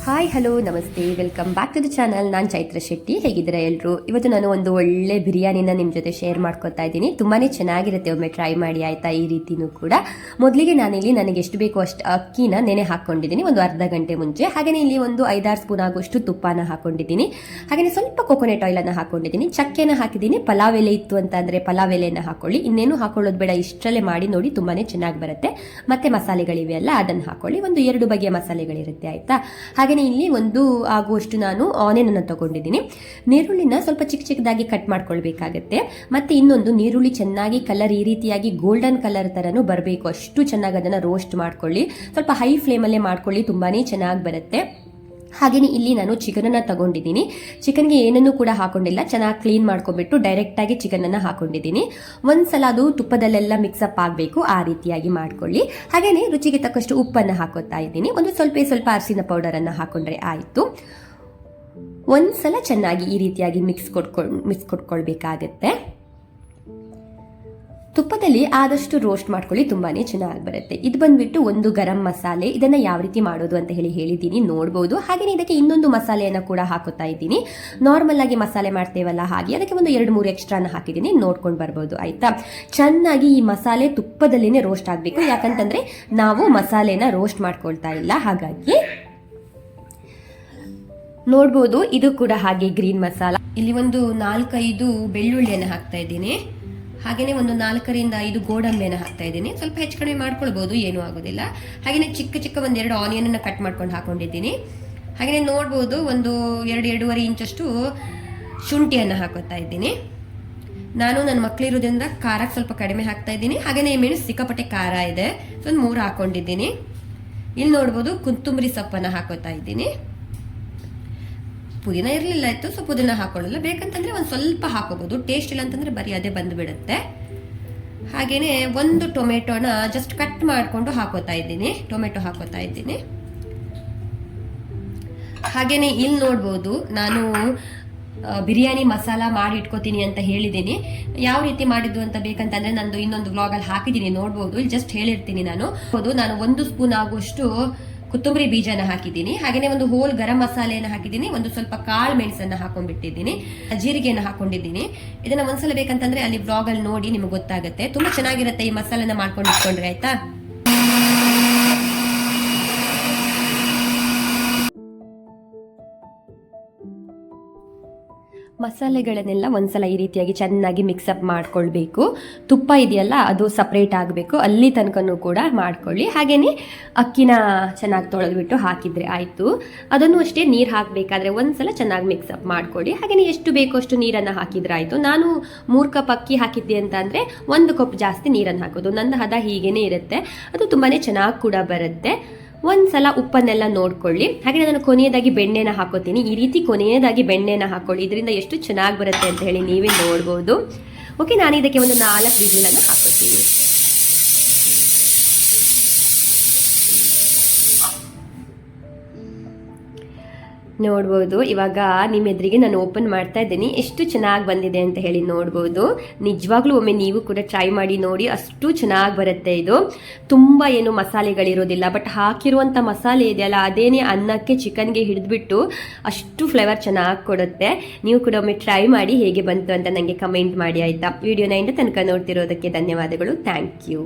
Hi hello ನಮಸ್ತೆ, welcome back to the channel. ನಾನು ಚೈತ್ರ ಶೆಟ್ಟಿ. ಹೇಗಿದ್ದೀರಾ ಎಲ್ಲರೂ? ಇವತ್ತು ನಾನು ಒಂದು ಒಳ್ಳೆ ಬಿರಿಯಾನಿನ ನಿಮ್ಮ ಜೊತೆ ಶೇರ್ ಮಾಡ್ಕೊತಾ ಇದ್ದೀನಿ. ತುಂಬಾ ಚೆನ್ನಾಗಿರುತ್ತೆ, ಒಮ್ಮೆ ಟ್ರೈ ಮಾಡಿ ಆಯಿತಾ. ಈ ರೀತಿನೂ ಕೂಡ ಮೊದಲಿಗೆ ನಾನಿಲ್ಲಿ ನನಗೆ ಎಷ್ಟು ಬೇಕೋ ಅಷ್ಟು ಅಕ್ಕಿನ ನೆನೆ ಹಾಕ್ಕೊಂಡಿದ್ದೀನಿ ಒಂದು ಅರ್ಧ ಗಂಟೆ ಮುಂಚೆ. ಹಾಗೆಯೇ ಇಲ್ಲಿ ಒಂದು 5-6 ಸ್ಪೂನ್ ಆಗುವಷ್ಟು ತುಪ್ಪನ ಹಾಕೊಂಡಿದ್ದೀನಿ. ಹಾಗೆಯೇ ಸ್ವಲ್ಪ ಕೊಕೊನೆಟ್ ಆಯಿಲನ್ನು ಹಾಕೊಂಡಿದ್ದೀನಿ, ಚಕ್ಕೆನ ಹಾಕಿದ್ದೀನಿ. ಪಲಾವ್ ಎಲೆ ಇತ್ತು ಅಂತ ಅಂದರೆ ಪಲಾವ್ ಎಲೆಯನ್ನು ಹಾಕೊಳ್ಳಿ, ಇನ್ನೇನು ಹಾಕೊಳ್ಳೋದು ಬೇಡ. ಇಷ್ಟರಲ್ಲೇ ಮಾಡಿ ನೋಡಿ, ತುಂಬಾ ಚೆನ್ನಾಗಿ ಬರುತ್ತೆ. ಮತ್ತೆ ಮಸಾಲೆಗಳಿವೆ ಅಲ್ಲ, ಅದನ್ನು ಹಾಕೊಳ್ಳಿ. ಒಂದು 2 ಬಗೆಯ ಮಸಾಲೆಗಳಿರುತ್ತೆ ಆಯಿತಾ. ಹಾಗೆಯೇ ಇಲ್ಲಿ ಒಂದು ಆಗುವಷ್ಟು ನಾನು ಆನಿಯನ್ ಅನ್ನು ತಗೊಂಡಿದ್ದೀನಿ. ನೀರುಳ್ಳಿನ ಸ್ವಲ್ಪ ಚಿಕ್ಕ ಚಿಕ್ಕದಾಗಿ ಕಟ್ ಮಾಡ್ಕೊಳ್ಬೇಕಾಗತ್ತೆ. ಮತ್ತೆ ಇನ್ನೊಂದು, ನೀರುಳ್ಳಿ ಚೆನ್ನಾಗಿ ಕಲರ್ ಈ ರೀತಿಯಾಗಿ ಗೋಲ್ಡನ್ ಕಲರ್ ತರನು ಬರಬೇಕು, ಅಷ್ಟು ಚೆನ್ನಾಗಿ ಅದನ್ನ ರೋಸ್ಟ್ ಮಾಡ್ಕೊಳ್ಳಿ. ಸ್ವಲ್ಪ ಹೈ ಫ್ಲೇಮಲ್ಲೇ ಮಾಡ್ಕೊಳ್ಳಿ, ತುಂಬಾನೇ ಚೆನ್ನಾಗಿ ಬರುತ್ತೆ. ಹಾಗೆಯೇ ಇಲ್ಲಿ ನಾನು ಚಿಕನನ್ನು ತಗೊಂಡಿದ್ದೀನಿ. ಚಿಕನ್ಗೆ ಏನನ್ನೂ ಕೂಡ ಹಾಕೊಂಡಿಲ್ಲ, ಚೆನ್ನಾಗಿ ಕ್ಲೀನ್ ಮಾಡ್ಕೊಂಡ್ಬಿಟ್ಟು ಡೈರೆಕ್ಟಾಗಿ ಚಿಕನನ್ನು ಹಾಕೊಂಡಿದ್ದೀನಿ. ಒಂದ್ಸಲ ಅದು ತುಪ್ಪದಲ್ಲೆಲ್ಲ ಮಿಕ್ಸಪ್ ಆಗಬೇಕು, ಆ ರೀತಿಯಾಗಿ ಮಾಡ್ಕೊಳ್ಳಿ. ಹಾಗೆಯೇ ರುಚಿಗೆ ತಕ್ಕಷ್ಟು ಉಪ್ಪನ್ನು ಹಾಕೋತಾ ಇದ್ದೀನಿ. ಒಂದು ಸ್ವಲ್ಪ ಅರಿಶಿನ ಪೌಡರನ್ನು ಹಾಕೊಂಡ್ರೆ ಆಯಿತು. ಒಂದ್ಸಲ ಚೆನ್ನಾಗಿ ಈ ರೀತಿಯಾಗಿ ಮಿಕ್ಸ್ ಕೊಟ್ಕೊಳ್ಬೇಕಾಗತ್ತೆ. ತುಪ್ಪದಲ್ಲಿ ಆದಷ್ಟು ರೋಸ್ಟ್ ಮಾಡ್ಕೊಳ್ಳಿ, ತುಂಬಾನೇ ಚೆನ್ನಾಗಿ ಬರುತ್ತೆ. ಇದು ಬಂದ್ಬಿಟ್ಟು ಒಂದು ಗರಂ ಮಸಾಲೆ. ಇದನ್ನ ಯಾವ ರೀತಿ ಮಾಡೋದು ಅಂತ ಹೇಳಿದ್ದೀನಿ, ನೋಡ್ಬೋದು. ಹಾಗೆಯೇ ಇದಕ್ಕೆ ಇನ್ನೊಂದು ಮಸಾಲೆಯನ್ನು ಕೂಡ ಹಾಕೋತಾ ಇದ್ದೀನಿ. ನಾರ್ಮಲ್ ಆಗಿ ಮಸಾಲೆ ಮಾಡ್ತೇವಲ್ಲ ಹಾಗೆ, ಅದಕ್ಕೆ ಒಂದು 2-3 ಎಕ್ಸ್ಟ್ರಾನ ಹಾಕಿದ್ದೀನಿ, ನೋಡ್ಕೊಂಡು ಬರ್ಬೋದು ಆಯ್ತಾ. ಚೆನ್ನಾಗಿ ಈ ಮಸಾಲೆ ತುಪ್ಪದಲ್ಲಿನೇ ರೋಸ್ಟ್ ಆಗಬೇಕು, ಯಾಕಂತಂದ್ರೆ ನಾವು ಮಸಾಲೆನ ರೋಸ್ಟ್ ಮಾಡ್ಕೊಳ್ತಾ ಇಲ್ಲ. ಹಾಗಾಗಿ ನೋಡ್ಬೋದು, ಇದು ಕೂಡ ಹಾಗೆ ಗ್ರೀನ್ ಮಸಾಲ. ಇಲ್ಲಿ ಒಂದು 4-5 ಬೆಳ್ಳುಳ್ಳಿಯನ್ನು ಹಾಕ್ತಾ ಇದ್ದೀನಿ. ಹಾಗೆಯೇ ಒಂದು 4-5 ಗೋಡಂಬಿಯನ್ನು ಹಾಕ್ತಾ ಇದ್ದೀನಿ. ಸ್ವಲ್ಪ ಹೆಚ್ಚು ಕಡಿಮೆ ಮಾಡ್ಕೊಳ್ಬೋದು, ಏನೂ ಆಗೋದಿಲ್ಲ. ಹಾಗೆಯೇ ಚಿಕ್ಕ ಒಂದು 2 ಆನಿಯನ್ ಕಟ್ ಮಾಡ್ಕೊಂಡು ಹಾಕೊಂಡಿದ್ದೀನಿ. ಹಾಗೆಯೇ ನೋಡ್ಬೋದು, ಒಂದು 2-2.5 ಇಂಚಷ್ಟು ಶುಂಠಿಯನ್ನು ಹಾಕೋತಾ ಇದ್ದೀನಿ. ನಾನು ನನ್ನ ಮಕ್ಕಳಿರೋದ್ರಿಂದ ಖಾರಕ್ಕೆ ಸ್ವಲ್ಪ ಕಡಿಮೆ ಹಾಕ್ತಾ ಇದ್ದೀನಿ. ಹಾಗೆಯೇ ಮೆಣಸು ಸಿಕ್ಕಾಪಟ್ಟೆ ಖಾರ ಇದೆ, ಒಂದು 3 ಹಾಕೊಂಡಿದ್ದೀನಿ. ಇಲ್ಲಿ ನೋಡ್ಬೋದು, ಕೊತ್ತಂಬರಿ ಸೊಪ್ಪನ್ನು ಹಾಕೋತಾ ಇದ್ದೀನಿ. ಪುದೀನ ಇರಲಿಲ್ಲ ಇತ್ತು, ಸೊ ಪುದೀನ ಹಾಕೊಳ್ಳಲ್ಲ. ಬೇಕಂತಂದ್ರೆ ಒಂದು ಸ್ವಲ್ಪ ಹಾಕೋಬಹುದು, ಟೇಸ್ಟ್ ಇಲ್ಲ ಅಂತಂದ್ರೆ ಬರೀ ಅದೇ ಬಂದ್ಬಿಡುತ್ತೆ. ಹಾಗೇನೆ ಒಂದು ಟೊಮೆಟೊನ ಜಸ್ಟ್ ಕಟ್ ಮಾಡ್ಕೊಂಡು ಹಾಕೋತಾ ಇದ್ದೀನಿ. ಟೊಮೆಟೊ ಹಾಕೋತಾ ಇದ್ದೀನಿ. ಹಾಗೇನೆ ಇಲ್ಲಿ ನೋಡ್ಬೋದು, ನಾನು ಬಿರಿಯಾನಿ ಮಸಾಲ ಮಾಡಿ ಇಟ್ಕೋತೀನಿ ಅಂತ ಹೇಳಿದ್ದೀನಿ. ಯಾವ ರೀತಿ ಮಾಡಿದ್ದು ಅಂತ ಬೇಕಂತಂದ್ರೆ ನಂದು ಇನ್ನೊಂದು ವ್ಲಾಗಲ್ಲಿ ಹಾಕಿದ್ದೀನಿ, ನೋಡ್ಬೋದು. ಇಲ್ಲಿ ಜಸ್ಟ್ ಹೇಳಿರ್ತೀನಿ ನಾನು 1 ಸ್ಪೂನ್ ಆಗುವಷ್ಟು ಕೊತ್ತಂಬರಿ ಬೀಜನ ಹಾಕಿದ್ದೀನಿ. ಹಾಗೆಯೇ ಒಂದು ಹೋಲ್ ಗರಂ ಮಸಾಲೆಯನ್ನು ಹಾಕಿದ್ದೀನಿ. ಒಂದು ಸ್ವಲ್ಪ ಕಾಳು ಮೆಣಸನ್ನು ಹಾಕೊಂಡ್ಬಿಟ್ಟಿದ್ದೀನಿ, ಜೀರಿಗೆಯನ್ನು ಹಾಕೊಂಡಿದ್ದೀನಿ. ಇದನ್ನ ಒಂದ್ಸಲ ಬೇಕಂತಂದ್ರೆ ಅಲ್ಲಿ ಬ್ಲಾಗ್ ಅಲ್ಲಿ ನೋಡಿ ನಿಮ್ಗೆ ಗೊತ್ತಾಗುತ್ತೆ. ತುಂಬಾ ಚೆನ್ನಾಗಿರುತ್ತೆ ಈ ಮಸಾಲೆನ ಮಾಡ್ಕೊಂಡು ಇಟ್ಕೊಂಡ್ರೆ ಆಯ್ತಾ. ಮಸಾಲೆಗಳನ್ನೆಲ್ಲ ಒಂದ್ಸಲ ಈ ರೀತಿಯಾಗಿ ಚೆನ್ನಾಗಿ ಮಿಕ್ಸಪ್ ಮಾಡ್ಕೊಳ್ಬೇಕು. ತುಪ್ಪ ಇದೆಯಲ್ಲ, ಅದು ಸಪ್ರೇಟ್ ಆಗಬೇಕು, ಅಲ್ಲಿ ತನಕನೂ ಕೂಡ ಮಾಡ್ಕೊಳ್ಳಿ. ಹಾಗೆಯೇ ಅಕ್ಕಿನ ಚೆನ್ನಾಗಿ ತೊಳೆದ್ಬಿಟ್ಟು ಹಾಕಿದ್ರೆ ಆಯಿತು. ಅದನ್ನು ಅಷ್ಟೇ ನೀರು ಹಾಕಬೇಕಾದ್ರೆ ಒಂದ್ಸಲ ಚೆನ್ನಾಗಿ ಮಿಕ್ಸಪ್ ಮಾಡ್ಕೊಳ್ಳಿ. ಹಾಗೆಯೇ ಎಷ್ಟು ಬೇಕೋ ಅಷ್ಟು ನೀರನ್ನು ಹಾಕಿದ್ರೆ ಆಯಿತು. ನಾನು 3 ಕಪ್ ಅಕ್ಕಿ ಹಾಕಿದ್ದೆ ಅಂತ ಅಂದರೆ 1 ಕಪ್ ಜಾಸ್ತಿ ನೀರನ್ನು ಹಾಕೋದು. ನನ್ನ ಹದ ಹೀಗೇನೆ ಇರುತ್ತೆ, ಅದು ತುಂಬಾ ಚೆನ್ನಾಗಿ ಕೂಡ ಬರುತ್ತೆ. ಒಂದ್ಸಲ ಉಪ್ಪನ್ನೆಲ್ಲ ನೋಡ್ಕೊಳ್ಳಿ. ಹಾಗೆ ನಾನು ಕೊನೆಯದಾಗಿ ಬೆಣ್ಣೆನ ಹಾಕೋತೀನಿ. ಈ ರೀತಿ ಕೊನೆಯದಾಗಿ ಬೆಣ್ಣೆನ ಹಾಕೊಳ್ಳಿ, ಇದರಿಂದ ಎಷ್ಟು ಚೆನ್ನಾಗಿ ಬರುತ್ತೆ ಅಂತ ಹೇಳಿ ನೀವೇ ನೋಡ್ಬೋದು. ಓಕೆ, ನಾನು ಇದಕ್ಕೆ ಒಂದು 4 ವಿಸಿಲನ್ನು ಹಾಕೋತೀನಿ. ನೋಡ್ಬೋದು, ಇವಾಗ ನಿಮ್ಮ ಎದುರಿಗೆ ನಾನು ಓಪನ್ ಮಾಡ್ತಾ ಇದ್ದೀನಿ. ಎಷ್ಟು ಚೆನ್ನಾಗಿ ಬಂದಿದೆ ಅಂತ ಹೇಳಿ ನೋಡ್ಬೋದು. ನಿಜವಾಗ್ಲೂ ಒಮ್ಮೆ ನೀವು ಕೂಡ ಟ್ರೈ ಮಾಡಿ ನೋಡಿ, ಅಷ್ಟು ಚೆನ್ನಾಗಿ ಬರುತ್ತೆ. ಇದು ತುಂಬ ಏನು ಮಸಾಲೆಗಳಿರೋದಿಲ್ಲ, ಬಟ್ ಹಾಕಿರುವಂಥ ಮಸಾಲೆ ಇದೆಯಲ್ಲ, ಅದೇನೇ ಅನ್ನಕ್ಕೆ ಚಿಕನ್ಗೆ ಹಿಡಿದ್ಬಿಟ್ಟು ಅಷ್ಟು ಫ್ಲೇವರ್ ಚೆನ್ನಾಗಿ ಕೊಡುತ್ತೆ. ನೀವು ಕೂಡ ಒಮ್ಮೆ ಟ್ರೈ ಮಾಡಿ, ಹೇಗೆ ಬಂತು ಅಂತ ನನಗೆ ಕಮೆಂಟ್ ಮಾಡಿ ಆಯಿತಾ. ವಿಡಿಯೋನ ಇಂದ ತನಕ ನೋಡ್ತಿರೋದಕ್ಕೆ ಧನ್ಯವಾದಗಳು. Thank you.